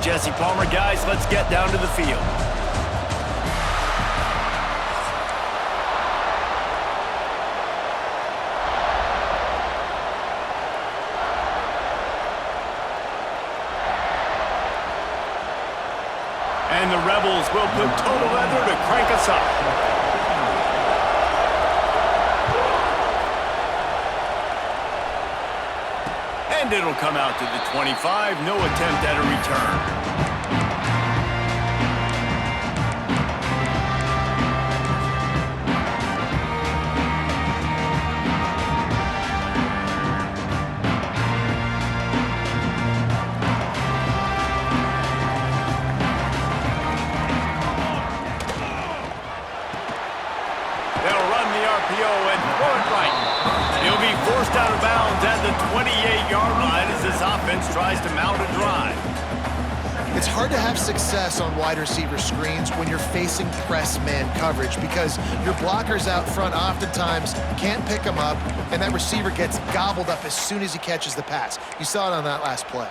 Jesse Palmer. Guys, let's get down to the field. And the Rebels will put total leather to crank us up. And it'll come out to the 25. No attempt at a return. And throw it right. He'll be forced out of bounds at the 28-yard line as this offense tries to mount a drive. It's hard to have success on wide receiver screens when you're facing press man coverage because your blockers out front oftentimes can't pick them up, and that receiver gets gobbled up as soon as he catches the pass. You saw it on that last play.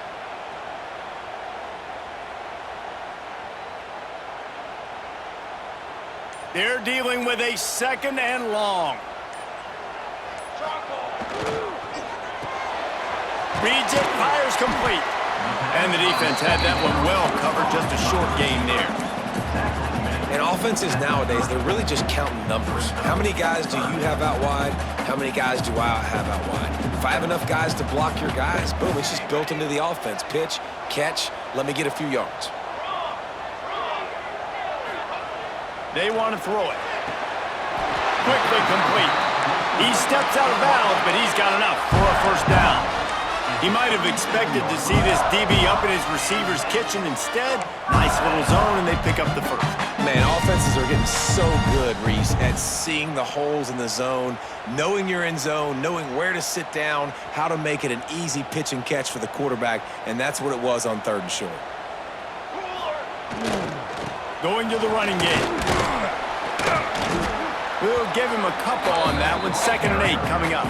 They're dealing with a second and long. Reads it, fires complete. And the defense had that one well covered, just a short gain there. And offenses nowadays, they're really just counting numbers. How many guys do you have out wide? How many guys do I have out wide? If I have enough guys to block your guys, boom, it's just built into the offense. Pitch, catch, let me get a few yards. They want to throw it. Quickly complete. He steps out of bounds, but he's got enough for a first down. He might have expected to see this DB up in his receiver's kitchen. Instead, nice little zone, and they pick up the first. Man, offenses are getting so good, Reese, at seeing the holes in the zone, knowing you're in zone, knowing where to sit down, how to make it an easy pitch and catch for the quarterback, and that's what it was on 3rd and short. Going to the running game. We'll give him a couple on that one. 2nd and 8 coming up.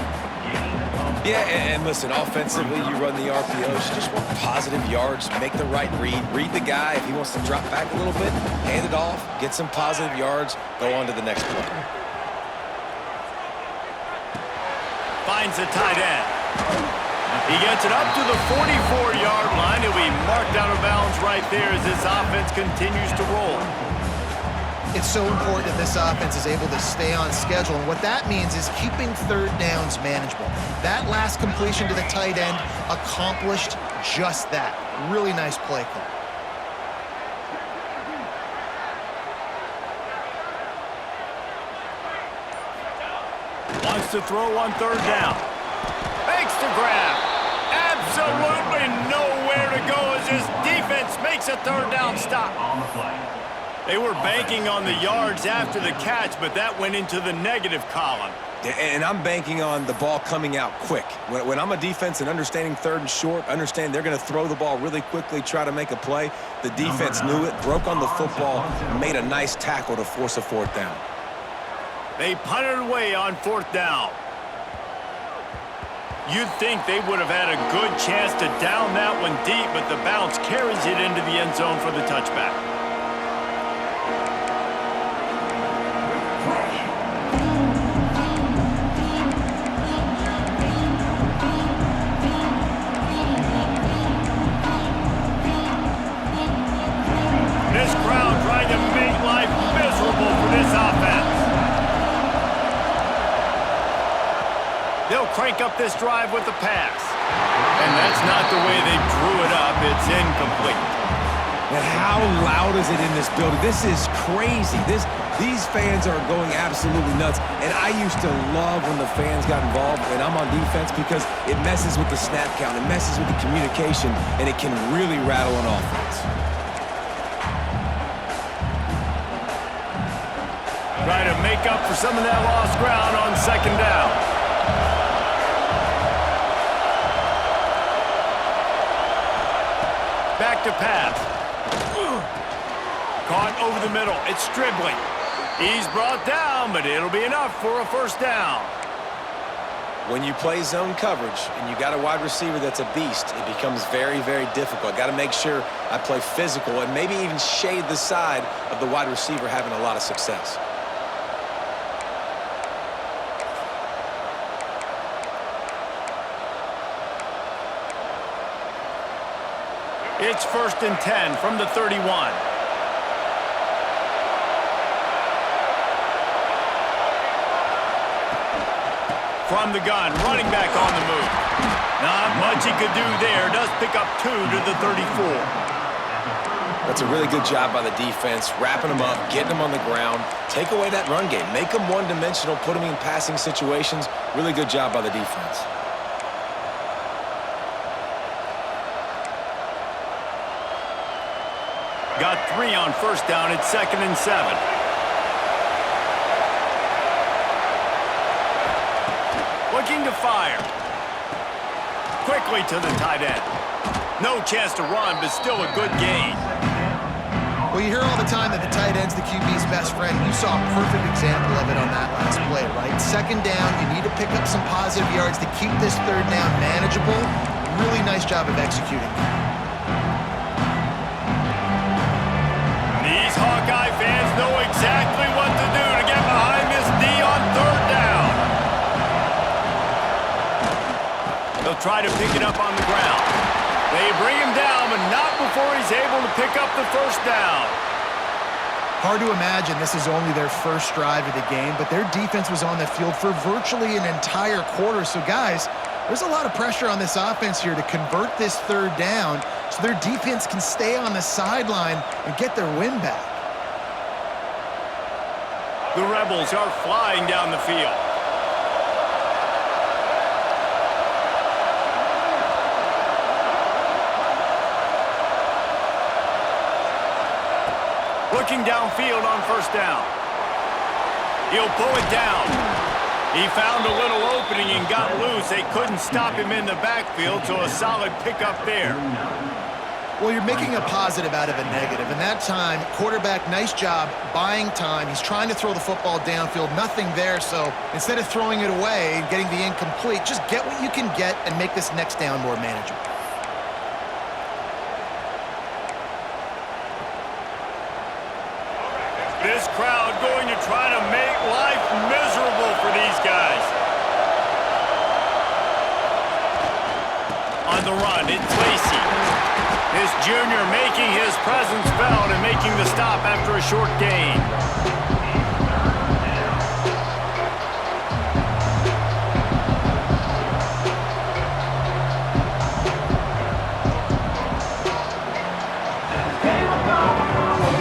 Yeah, and listen, offensively, you run the RPOs. You just want positive yards, make the right read. Read the guy. If he wants to drop back a little bit, hand it off, get some positive yards, go on to the next play. Finds the tight end. He gets it up to the 44-yard line. He'll be marked out of bounds right there as this offense continues to roll. It's so important that this offense is able to stay on schedule, and what that means is keeping 3rd downs manageable. That last completion to the tight end accomplished just that. Really nice play call. Wants to throw on 3rd down. Makes the grab. Absolutely nowhere to go as this defense makes a 3rd down stop. On the flag. They were banking on the yards after the catch, but that went into the negative column. And I'm banking on the ball coming out quick. When I'm a defense and understanding 3rd and short, understand they're going to throw the ball really quickly, try to make a play. The defense knew it, broke on the football, made a nice tackle to force a 4th down. They punted away on 4th down. You'd think they would have had a good chance to down that one deep, but the bounce carries it into the end zone for the touchback. This crowd trying to make life miserable for this offense. They'll crank up this drive with the pass. And that's not the way they drew it up. It's incomplete. And how loud is it in this building? This is crazy. These fans are going absolutely nuts. And I used to love when the fans got involved when I'm on defense because it messes with the snap count. It messes with the communication, and it can really rattle an offense. Try to make up for some of that lost ground on 2nd down. Back to pass. Caught over the middle. It's Stribling. He's brought down, but it'll be enough for a 1st down. When you play zone coverage and you got a wide receiver that's a beast, it becomes very, very difficult. Got to make sure I play physical and maybe even shade the side of the wide receiver having a lot of success. It's 1st and 10 from the 31. From the gun, running back on the move. Not much he could do there. Does pick up 2 to the 34. That's a really good job by the defense, wrapping them up, getting them on the ground. Take away that run game. Make them one-dimensional, put them in passing situations. Really good job by the defense. Got 3 on 1st down. It's 2nd and 7. Looking to fire. Quickly to the tight end. No chance to run, but still a good gain. Well, you hear all the time that the tight end's the QB's best friend. You saw a perfect example of it on that last play, right? 2nd down, you need to pick up some positive yards to keep this 3rd down manageable. Really nice job of executing. These Hawkeye fans know exactly what to do to get behind this D on 3rd down. They'll try to pick it up on the ground. They bring him down, but not before he's able to pick up the 1st down. Hard to imagine this is only their first drive of the game, but their defense was on the field for virtually an entire quarter. So, guys, there's a lot of pressure on this offense here to convert this 3rd down so their defense can stay on the sideline and get their win back. The Rebels are flying down the field. Looking downfield on 1st down. He'll pull it down. He found a little opening and got loose. They couldn't stop him in the backfield, so a solid pickup there. Well, you're making a positive out of a negative. And that time, quarterback, nice job buying time. He's trying to throw the football downfield. Nothing there, so instead of throwing it away and getting the incomplete, just get what you can get and make this next down more manageable. This crowd going to try to make life miserable for these guys. On the run, it's Lacy. This junior making his presence felt and making the stop after a short gain.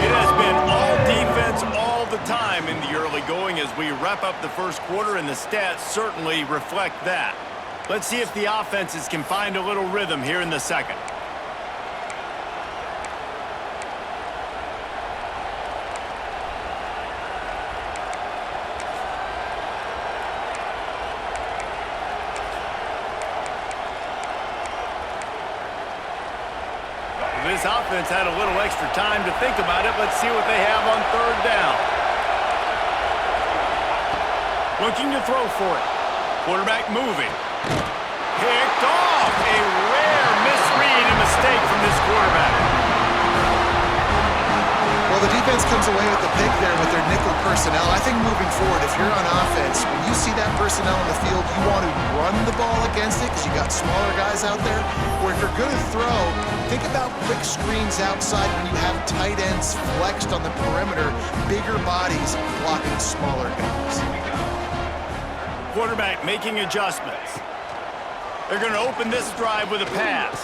It has been all defense all the time in the early going as we wrap up the 1st quarter, and the stats certainly reflect that. Let's see if the offenses can find a little rhythm here in the 2nd. This offense had a little extra time to think about it. Let's see what they have on 3rd down. Looking to throw for it. Quarterback moving. Picked off. A rare misread and mistake from this quarterback. Well, the defense comes away with the pick there with their nickel personnel. I think moving forward, if you're on offense, when you see that personnel on the field, you want to run the ball against it because you got smaller guys out there. Or if you're going to throw, think about quick screens outside when you have tight ends flexed on the perimeter, bigger bodies blocking smaller guys. Quarterback making adjustments. They're going to open this drive with a pass.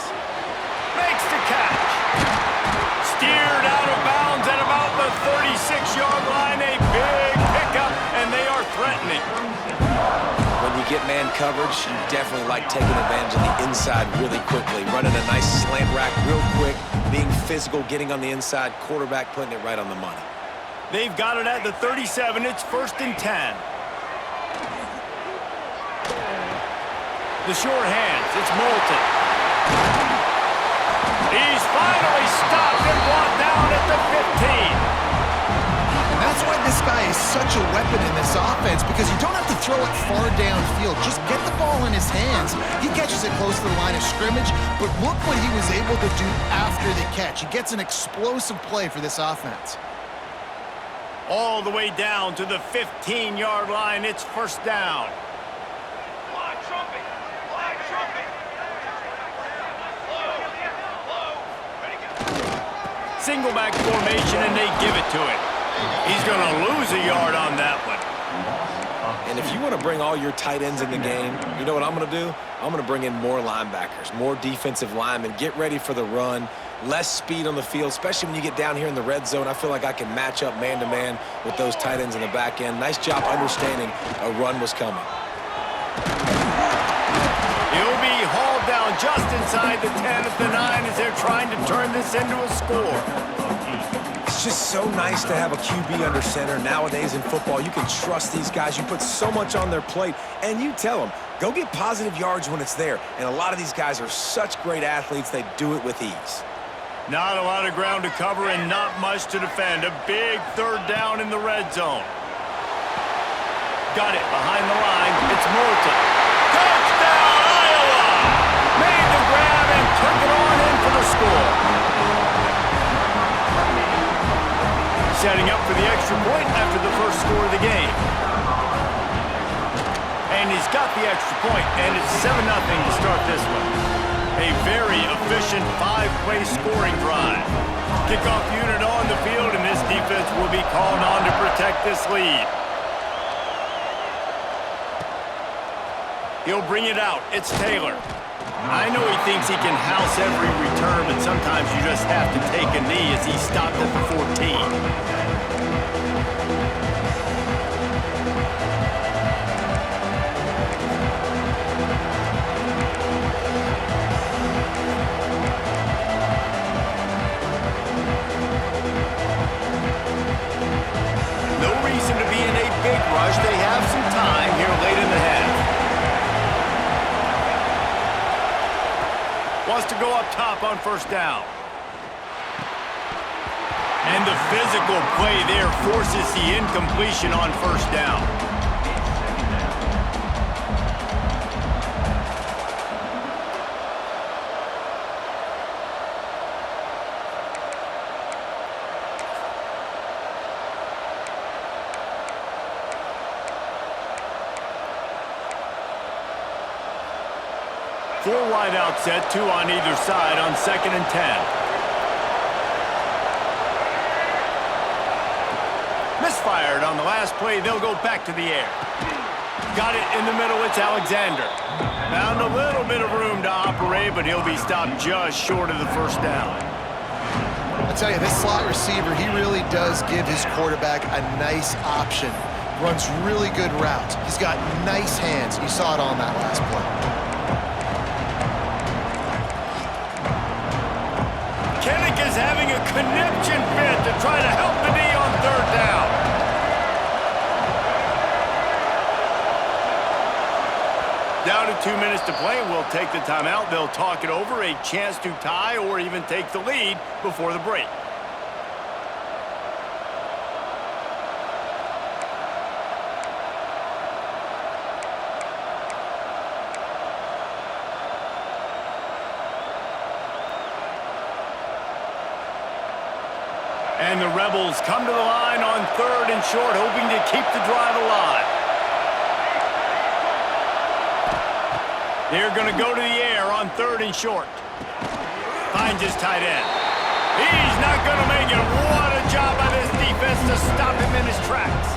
Makes the catch. Steered out of bounds at about the 36-yard line. A big pickup, and they are threatening. When you get man coverage, you definitely like taking advantage of the inside really quickly. Running a nice slant rack real quick, being physical, getting on the inside, quarterback putting it right on the money. They've got it at the 37. It's 1st and 10. The short hands, it's Moulton. He's finally stopped and brought down at the 15. And that's why this guy is such a weapon in this offense because you don't have to throw it far downfield. Just get the ball in his hands. He catches it close to the line of scrimmage, but look what he was able to do after the catch. He gets an explosive play for this offense. All the way down to the 15-yard line. It's first down. Flag trumpet! Flag trumpet! Single back formation, and they give it to him. He's going to lose a yard on that one. And if you want to bring all your tight ends in the game, you know what I'm going to do? I'm going to bring in more linebackers, more defensive linemen, get ready for the run, less speed on the field, especially when you get down here in the red zone. I feel like I can match up man-to-man with those tight ends in the back end. Nice job understanding a run was coming. He'll be hauled down just inside the 10 at the 9 as they're trying to turn this into a score. It's just so nice to have a QB under center. Nowadays in football, you can trust these guys. You put so much on their plate, and you tell them, go get positive yards when it's there. And a lot of these guys are such great athletes, they do it with ease. Not a lot of ground to cover and not much to defend. A big third down in the red zone. Got it behind the line. It's Moulton. Touchdown, Iowa! Made the grab and took it on in for the score. Setting up for the extra point after the first score of the game. And he's got the extra point, and it's 7-0 to start this one. A very efficient 5-play scoring drive. Kickoff unit on the field, and this defense will be called on to protect this lead. He'll bring it out. It's Taylor. I know he thinks he can house every return, but sometimes you just have to take a knee as he stopped at the 14. They have some time here late in the half. Wants to go up top on first down. And the physical play there forces the incompletion on first down. Four wide out set, 2 on either side on 2nd and 10. Misfired on the last play. They'll go back to the air. Got it in the middle. It's Alexander. Found a little bit of room to operate, but he'll be stopped just short of the first down. I tell you, this slot receiver, he really does give his quarterback a nice option. Runs really good routes. He's got nice hands. You saw it on that last play. Kennick is having a conniption fit to try to help the knee on third down. Down to 2 minutes to play, and we'll take the timeout. They'll talk it over, a chance to tie or even take the lead before the break. And the Rebels come to the line on 3rd and short, hoping to keep the drive alive. They're going to go to the air on 3rd and short. Finds his tight end. He's not going to make it. What a job by this defense to stop him in his tracks.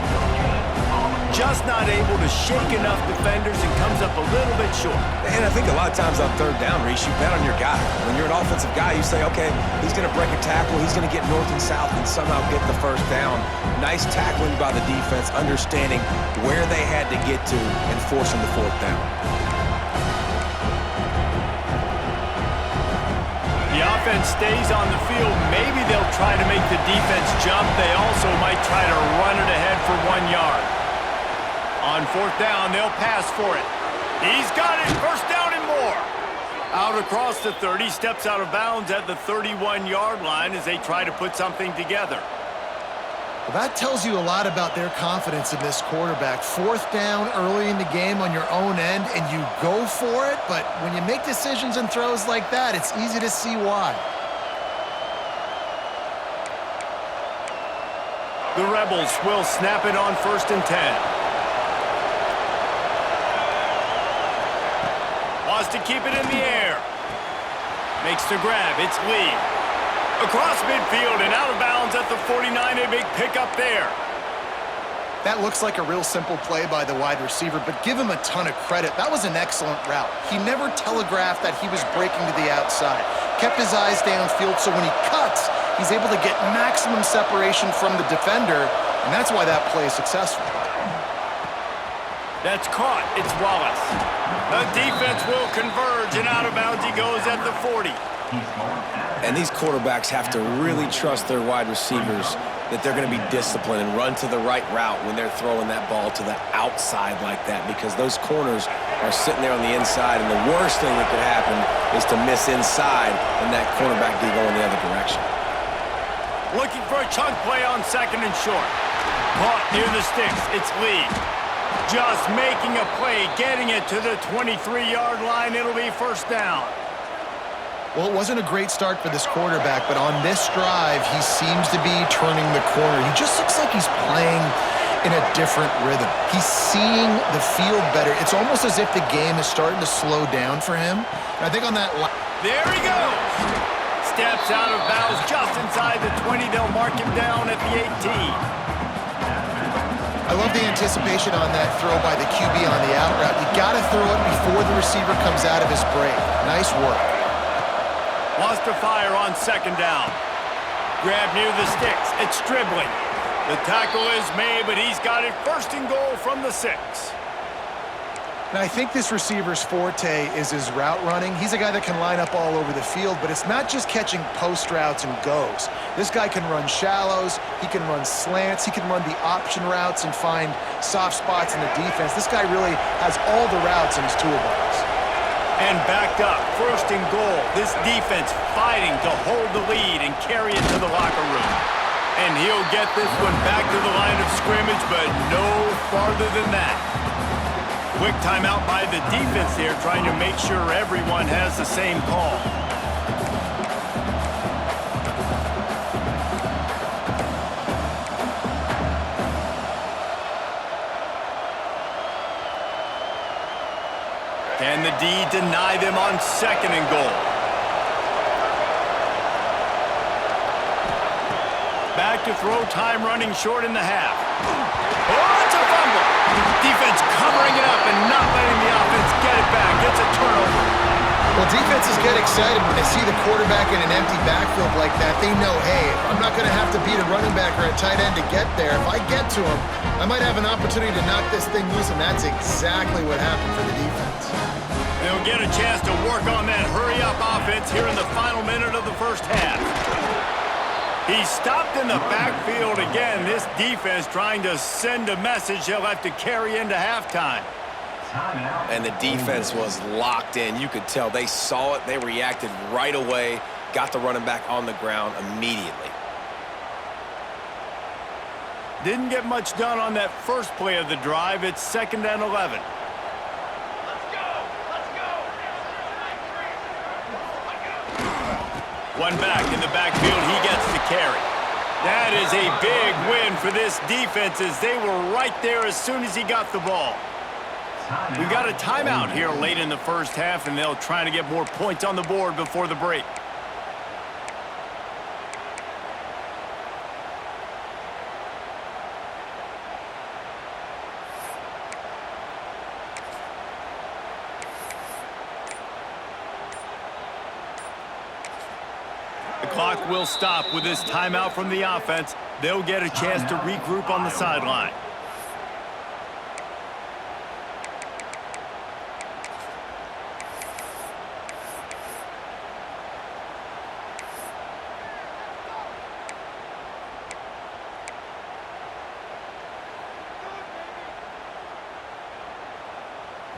Just not able to shake enough defenders and comes up a little bit short. And I think a lot of times on 3rd down, Reese, you bet on your guy. When you're an offensive guy, you say, okay, he's going to break a tackle, he's going to get north and south and somehow get the first down. Nice tackling by the defense, understanding where they had to get to and forcing the 4th down. The offense stays on the field. Maybe they'll try to make the defense jump. They also might try to run it ahead for 1 yard. On 4th down, they'll pass for it. He's got it. First down and more. Out across the 30, steps out of bounds at the 31-yard line as they try to put something together. Well, that tells you a lot about their confidence in this quarterback. 4th down early in the game on your own end, and you go for it, but when you make decisions and throws like that, it's easy to see why. The Rebels will snap it on 1st and 10. Wants to keep it in the air. Makes the grab. It's Lee. Across midfield and out of bounds at the 49. A big pickup there. That looks like a real simple play by the wide receiver, but give him a ton of credit. That was an excellent route. He never telegraphed that he was breaking to the outside. Kept his eyes downfield, so when he cuts, he's able to get maximum separation from the defender, and that's why that play is successful. That's caught. It's Wallace. The defense will converge, and out of bounds he goes at the 40. And these quarterbacks have to really trust their wide receivers that they're going to be disciplined and run to the right route when they're throwing that ball to the outside like that, because those corners are sitting there on the inside, and the worst thing that could happen is to miss inside and that cornerback be going the other direction. Looking for a chunk play on 2nd and short. Caught near the sticks. It's Lee. Just making a play, getting it to the 23-yard line. It'll be 1st down. Well, it wasn't a great start for this quarterback, but on this drive, he seems to be turning the corner. He just looks like he's playing in a different rhythm. He's seeing the field better. It's almost as if the game is starting to slow down for him. And I think on that... There he goes! Steps out of bounds just inside the 20. They'll mark him down at the 18. I love the anticipation on that throw by the QB on the out route. You got to throw it before the receiver comes out of his break. Nice work. Wants to fire on 2nd down. Grab near the sticks. It's dribbling. The tackle is made, but he's got it 1st and goal from the 6. Now, I think this receiver's forte is his route running. He's a guy that can line up all over the field, but it's not just catching post routes and goes. This guy can run shallows, he can run slants, he can run the option routes and find soft spots in the defense. This guy really has all the routes in his toolbox. And backed up, 1st and goal. This defense fighting to hold the lead and carry it to the locker room. And he'll get this one back to the line of scrimmage, but no farther than that. Quick timeout by the defense here, trying to make sure everyone has the same call. Can the D deny them on 2nd and goal? Back to throw, time running short in the half. Oh, it's a fumble. Defense covering it up and not letting the offense get it back. It's a turnover. Well, defenses get excited when they see the quarterback in an empty backfield like that. They know, hey, I'm not going to have to beat a running back or a tight end to get there. If I get to him, I might have an opportunity to knock this thing loose, and that's exactly what happened for the defense. They'll get a chance to work on that hurry-up offense here in the final minute of the 1st half. He stopped in the backfield again. This defense trying to send a message they'll have to carry into halftime. And the defense was locked in. You could tell they saw it. They reacted right away, got the running back on the ground immediately. Didn't get much done on that first play of the drive. It's 2nd and 11. One back in the backfield, he gets to carry. That is a big win for this defense as they were right there as soon as he got the ball. We've got a timeout here late in the 1st half, and they'll try to get more points on the board before the break. The clock will stop with this timeout from the offense. They'll get a chance to regroup on the sideline.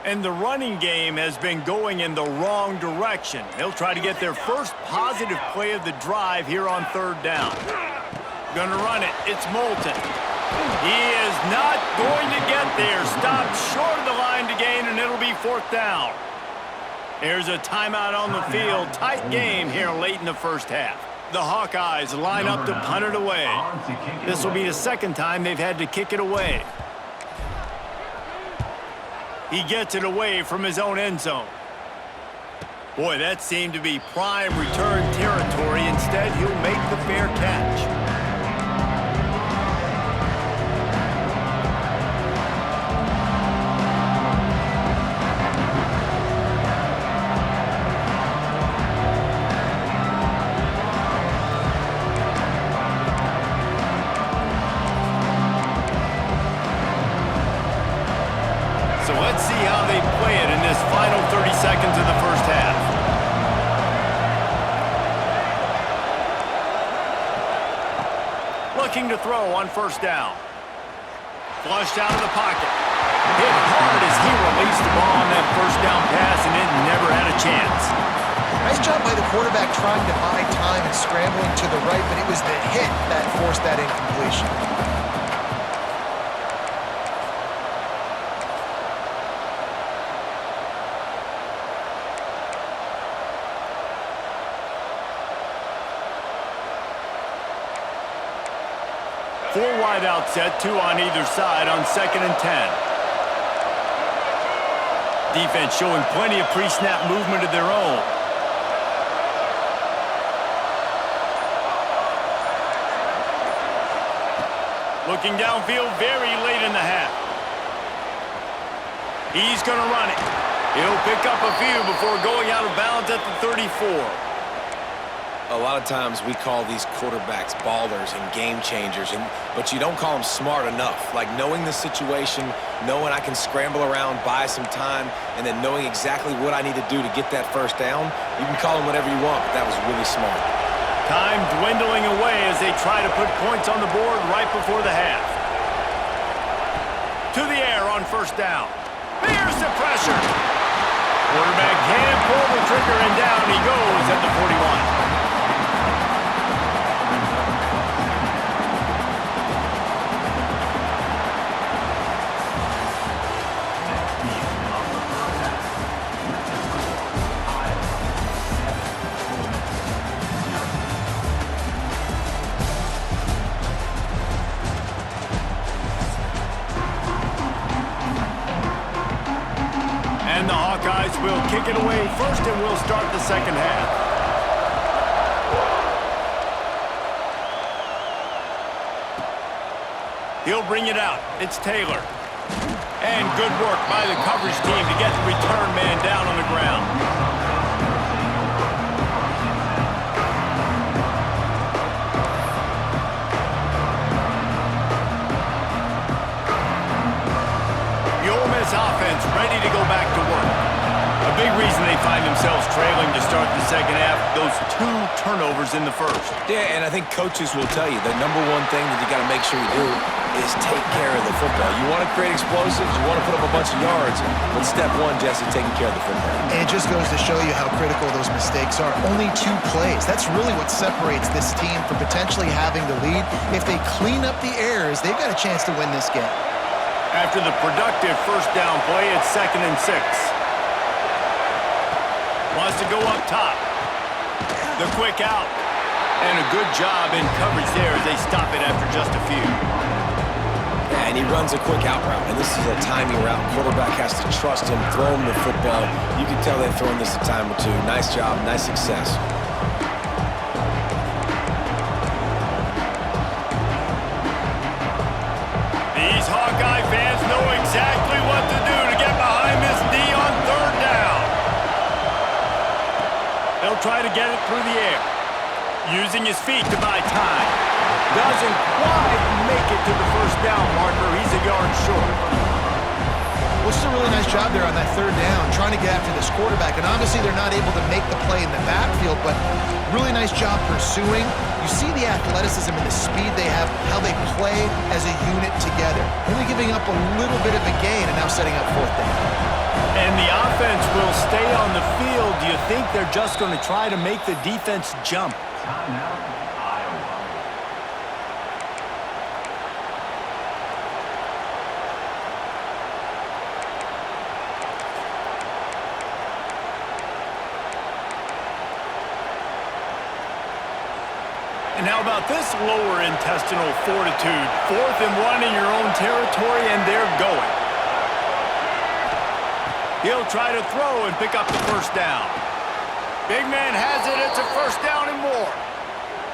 And the running game has been going in the wrong direction. They'll try to get their first positive play of the drive here on 3rd down. Gonna run it. It's Moulton. He is not going to get there. Stopped short of the line to gain, and it'll be 4th down. There's a timeout on the field. Tight game here late in the first half. The Hawkeyes line up to punt it away. This will be the 2nd time they've had to kick it away. He gets it away from his own end zone. Boy, that seemed to be prime return territory. Instead, he'll make the fair catch. So let's see how they play it in this final 30 seconds of the first half. Looking to throw on 1st down. Flushed out of the pocket. Hit hard as he released the ball on that 1st down pass, and it never had a chance. Nice job by the quarterback trying to buy time and scrambling to the right, but it was the hit that forced that incompletion. Four wide out set, 2 on either side on 2nd and 10. Defense showing plenty of pre-snap movement of their own. Looking downfield very late in the half. He's going to run it. He'll pick up a few before going out of bounds at the 34. A lot of times we call these quarterbacks ballers and game changers, but you don't call them smart enough. Like knowing the situation, knowing I can scramble around, buy some time, and then knowing exactly what I need to do to get that 1st down. You can call them whatever you want, but that was really smart. Time dwindling away as they try to put points on the board right before the half. To the air on 1st down. There's the pressure. Quarterback can't pull the trigger, and down he goes at the 41. And the Hawkeyes will kick it away first, and we'll start the 2nd half. He'll bring it out. It's Taylor. And good work by the coverage team to get the return man down on the ground. The Ole Miss offense ready to go back to work. A big reason they find themselves trailing to start the 2nd half, those 2 turnovers in the 1st. Yeah, and I think coaches will tell you the number one thing that you got to make sure you do is take care of the football. You want to create explosives, you want to put up a bunch of yards, but step 1, Jesse, taking care of the football. And it just goes to show you how critical those mistakes are. Only 2 plays. That's really what separates this team from potentially having the lead. If they clean up the errors, they've got a chance to win this game. After the productive 1st down play, it's 2nd and 6. Wants to go up top. The quick out. And a good job in coverage there as they stop it after just a few. And he runs a quick out route, and this is a timing route. Quarterback has to trust him, throw him the football. You can tell they've thrown this a time or 2. Nice job, nice success. These Hawkeye fans know exactly what to do to get behind this D on 3rd down. They'll try to get it through the air. Using his feet to buy time. Doesn't quite make it to the 1st down marker. He's a yard short. Well, it's a really nice job there on that 3rd down, trying to get after this quarterback. And obviously they're not able to make the play in the backfield, but really nice job pursuing. You see the athleticism and the speed they have, how they play as a unit together. Only giving up a little bit of a gain and now setting up 4th down. And the offense will stay on the field. Do you think they're just going to try to make the defense jump? And how about this lower intestinal fortitude? 4th and 1 in your own territory, and they're going. He'll try to throw and pick up the first down. Big man has it. It's a first down and more.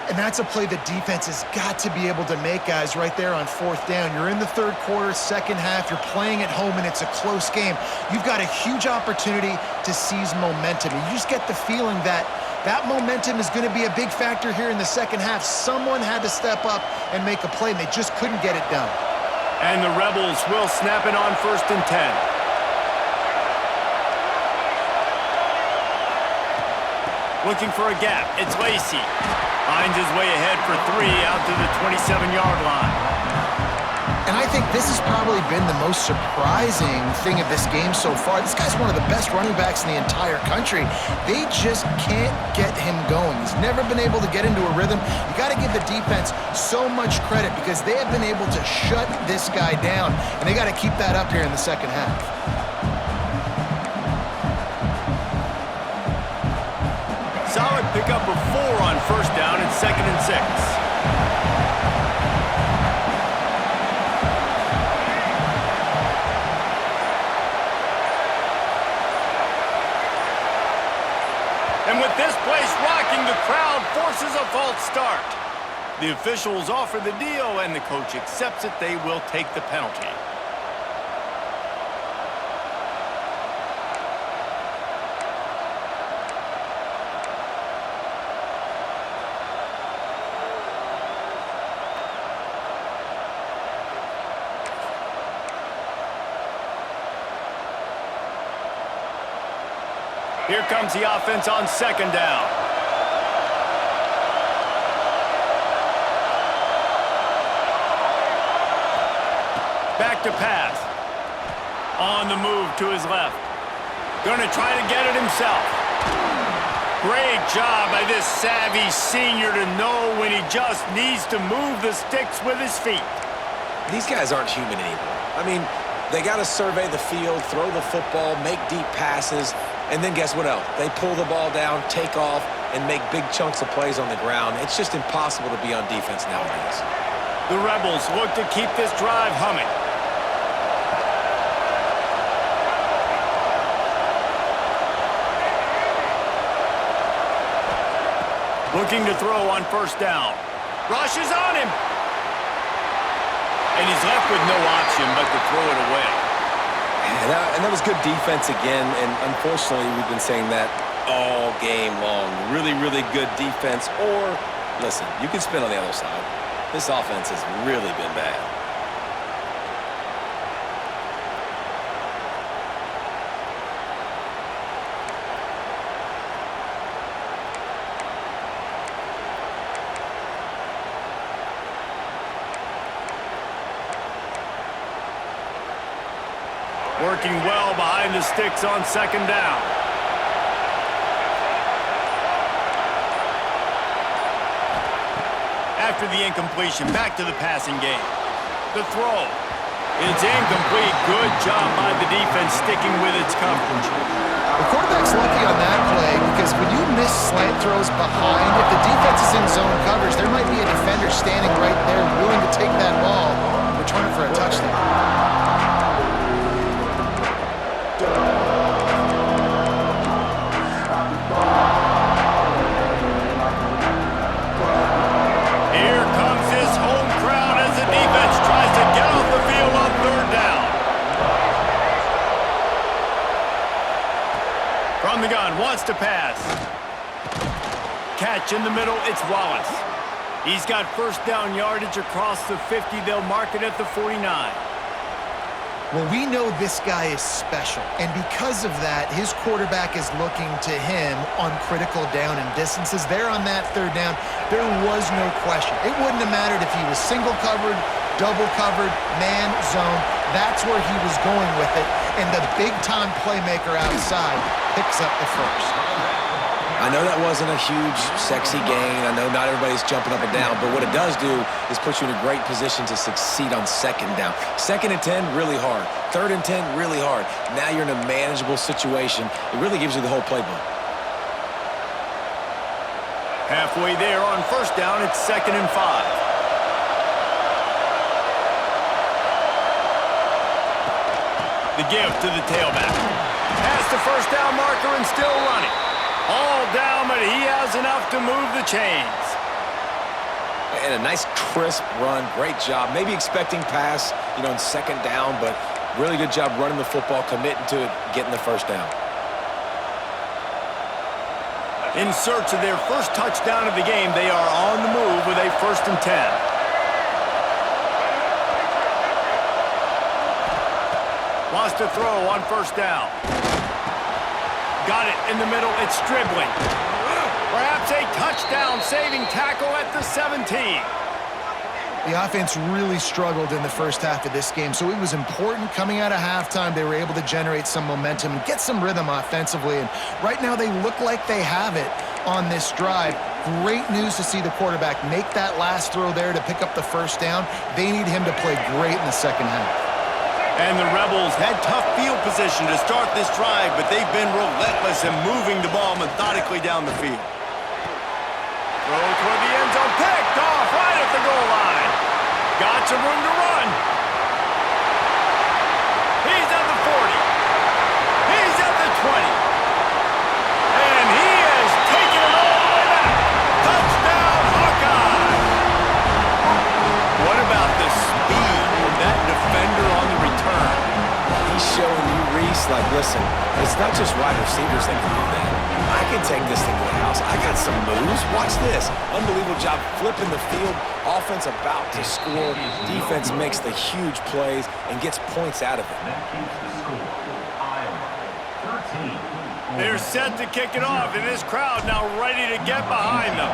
And that's a play the defense has got to be able to make, guys, right there on 4th down. You're in the 3rd quarter, 2nd half. You're playing at home, and it's a close game. You've got a huge opportunity to seize momentum. And you just get the feeling that that momentum is going to be a big factor here in the 2nd half. Someone had to step up and make a play, and they just couldn't get it done. And the Rebels will snap it on 1st and 10. Looking for a gap. It's Lacy. Finds his way ahead for 3 out to the 27-yard line. And I think this has probably been the most surprising thing of this game so far. This guy's one of the best running backs in the entire country. They just can't get him going. He's never been able to get into a rhythm. You got to give the defense so much credit because they have been able to shut this guy down, and they got to keep that up here in the 2nd half. Solid pickup of 4 on 1st down and 2nd and 6. And with this place rocking, the crowd forces a false start. The officials offer the deal, and the coach accepts it. They will take the penalty. Here comes the offense on 2nd down. Back to pass. On the move to his left. Gonna try to get it himself. Great job by this savvy senior to know when he just needs to move the sticks with his feet. These guys aren't human anymore. I mean, they got to survey the field, throw the football, make deep passes, and then guess what else? They pull the ball down, take off, and make big chunks of plays on the ground. It's just impossible to be on defense nowadays. The Rebels look to keep this drive humming. Looking to throw on 1st down. Rushes on him. And he's left with no option but to throw it away. And that was good defense again, and unfortunately we've been saying that all game long. Really, really good defense, or, listen, you can spin on the other side. This offense has really been bad. Working well behind the sticks on 2nd down. After the incompletion, back to the passing game. The throw. It's incomplete. Good job by the defense sticking with its coverage. The quarterback's lucky on that play because when you miss slant throws behind, if the defense is in zone coverage, there might be a defender standing right there willing to take that ball and return it for a touchdown. From the gun, wants to pass. Catch in the middle, it's Wallace. He's got 1st down yardage across the 50. They'll mark it at the 49. Well, we know this guy is special, and because of that, his quarterback is looking to him on critical down and distances. There on that 3rd down, there was no question. It wouldn't have mattered if he was single covered, double covered, man, zone. That's where he was going with it, and the big-time playmaker outside picks up the first. I know that wasn't a huge, sexy gain. I know not everybody's jumping up and down, but what it does do is put you in a great position to succeed on 2nd down. 2nd and 10, really hard. 3rd and 10, really hard. Now you're in a manageable situation. It really gives you the whole playbook. Halfway there on first down, it's 2nd and 5. The give to the tailback. Past the first down marker and still running. All down, but he has enough to move the chains. And a nice crisp run. Great job. Maybe expecting pass, in 2nd down, but really good job running the football, committing to it, getting the first down. In search of their first touchdown of the game, they are on the move with a 1st and 10. Wants to throw on first down. Got it in the middle. It's dribbling. Perhaps a touchdown-saving tackle at the 17. The offense really struggled in the first half of this game, so it was important coming out of halftime. They were able to generate some momentum and get some rhythm offensively, and right now they look like they have it on this drive. Great news to see the quarterback make that last throw there to pick up the first down. They need him to play great in the second half. And the Rebels had tough field position to start this drive, but they've been relentless in moving the ball methodically down the field. Throw toward the end zone, picked off right at the goal line. Got some room to run. He's at the 40. He's at the 20. And he has taken it all the way back. Touchdown, Hawkeye. What about the speed of that defender on the return? He's showing you, Reese, like, listen, it's not just wide receivers that can do that. I can take this thing to the house. I got some moves. Watch this. Unbelievable job flipping the field. Offense about to score. Defense makes the huge plays and gets points out of it. They're set to kick it off, and this crowd now ready to get behind them.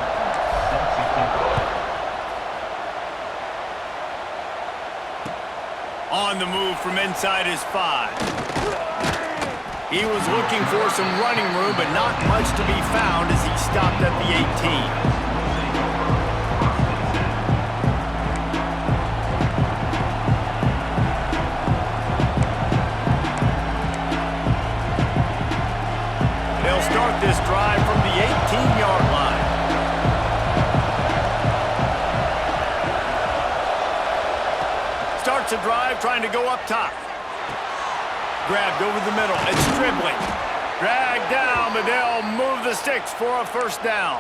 On the move from inside his 5. He was looking for some running room, but not much to be found as he stopped at the 18. They'll start this drive from the 18-yard line. Starts a drive trying to go up top. Grabbed over the middle. It's dribbling. Dragged down, but they'll move the sticks for a first down.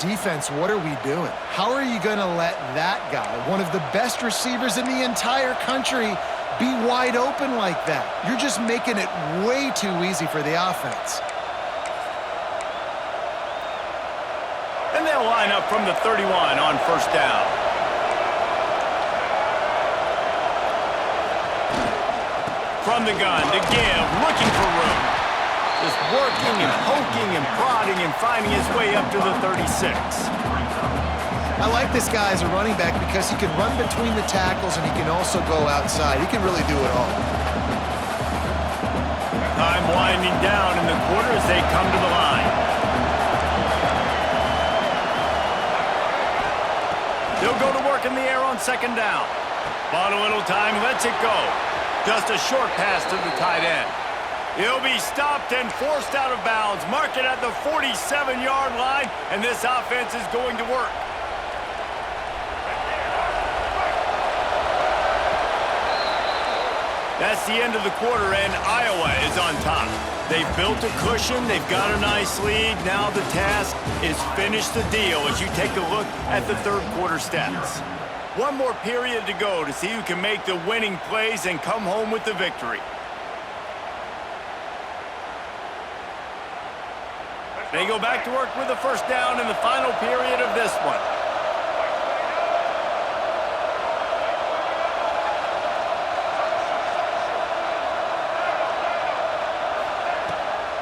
Defense, what are we doing? How are you going to let that guy, one of the best receivers in the entire country, be wide open like that? You're just making it way too easy for the offense. And they'll line up from the 31 on first down. From the gun to give, looking for room. Just working and poking and prodding and finding his way up to the 36. I like this guy as a running back because he can run between the tackles and he can also go outside. He can really do it all. Time winding down in the quarter as they come to the line. They'll go to work in the air on second down. Bought a little time, lets it go. Just a short pass to the tight end. He'll be stopped and forced out of bounds. Mark it at the 47-yard line, and this offense is going to work. That's the end of the quarter, and Iowa is on top. They've built a cushion. They've got a nice lead. Now the task is finish the deal as you take a look at the third quarter stats. One more period to go to see who can make the winning plays and come home with the victory. They go back to work with the first down in the final period of this one.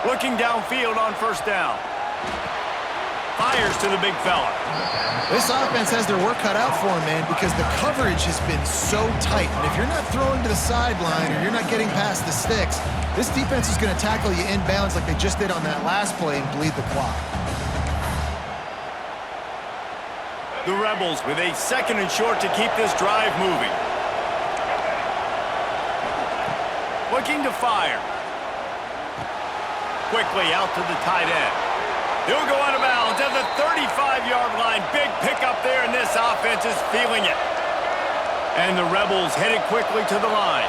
Looking downfield on first down. Fires to the big fella. This offense has their work cut out for them, man, because the coverage has been so tight. And if you're not throwing to the sideline or you're not getting past the sticks, this defense is going to tackle you inbounds like they just did on that last play and bleed the clock. The Rebels with a second and short to keep this drive moving. Looking to fire. Quickly out to the tight end. He'll go out of bounds to the 35-yard line. Big pickup there, and this offense is feeling it. And the Rebels headed quickly to the line.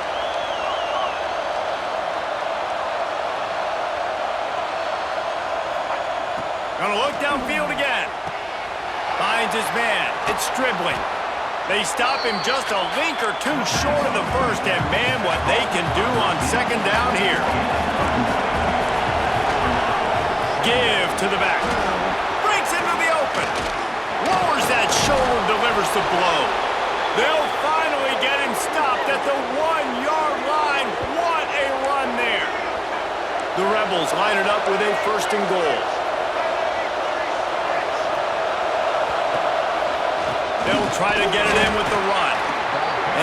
Gonna look downfield again. Finds his man. It's Stribling. They stop him just a link or two short of the first, and man, what they can do on second down here. Give to the back. Breaks into the open. Lowers that shoulder, delivers the blow. They'll finally get him stopped at the 1-yard line. What a run there. The Rebels line it up with a 1st and goal. They'll try to get it in with the run.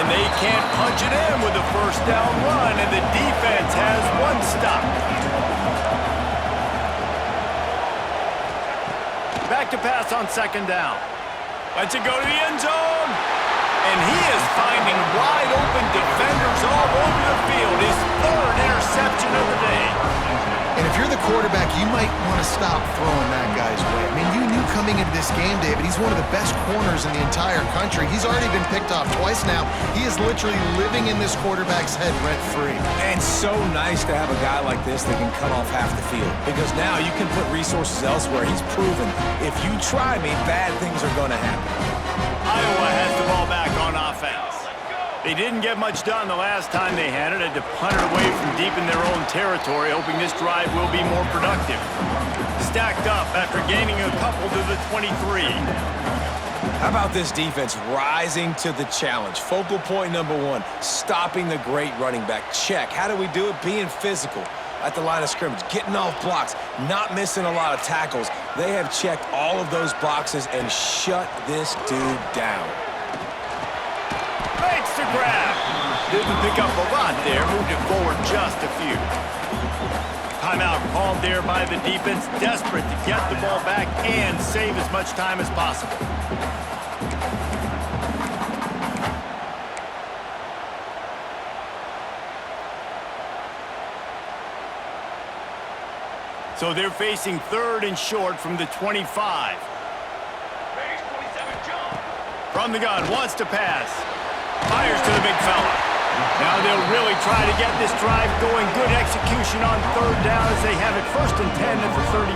And they can't punch it in with a 1st down run, and the defense has one stop. Back to pass on 2nd down. Lets it go to the end zone. And he is finding wide open defenders all over the field. His 3rd interception of the day. And if you're the quarterback, you might want to stop throwing that guy's way. I mean, you knew coming into this game, David, he's one of the best corners in the entire country. He's already been picked off twice now. He is literally living in this quarterback's head rent-free. And so nice to have a guy like this that can cut off half the field. Because now you can put resources elsewhere. He's proven if you try me, bad things are going to happen. Iowa has the ball back on offense. They didn't get much done the last time they had it. Had to punt it away from deep in their own territory, hoping this drive will be more productive. Stacked up after gaining a couple to the 23. How about this defense rising to the challenge? Focal point number 1, stopping the great running back. Check. How do we do it? Being physical at the line of scrimmage, getting off blocks, not missing a lot of tackles. They have checked all of those boxes and shut this dude down. Makes the grab. Didn't pick up a lot there. Moved it forward just a few. Timeout called there by the defense. Desperate to get the ball back and save as much time as possible. So they're facing 3rd and short from the 25. From the gun, wants to pass. Fires to the big fella. Now they'll really try to get this drive going. Good execution on 3rd down as they have it 1st and 10 at the 31.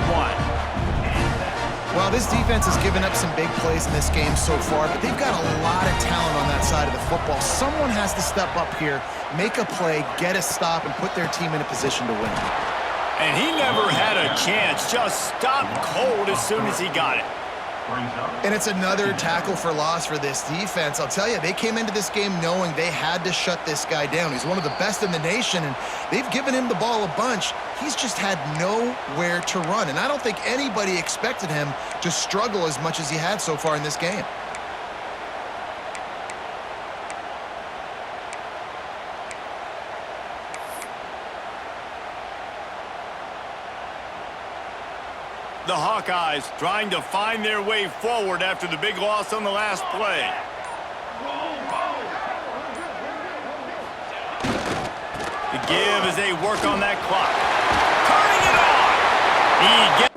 Well, this defense has given up some big plays in this game so far, but they've got a lot of talent on that side of the football. Someone has to step up here, make a play, get a stop, and put their team in a position to win. And he never had a chance. Just stopped cold as soon as he got it. And it's another tackle for loss for this defense. I'll tell you, they came into this game knowing they had to shut this guy down. He's one of the best in the nation, and they've given him the ball a bunch. He's just had nowhere to run, and I don't think anybody expected him to struggle as much as he had so far in this game. The Hawkeyes trying to find their way forward after the big loss on the last play. The give as they work on that clock. Turning it on! He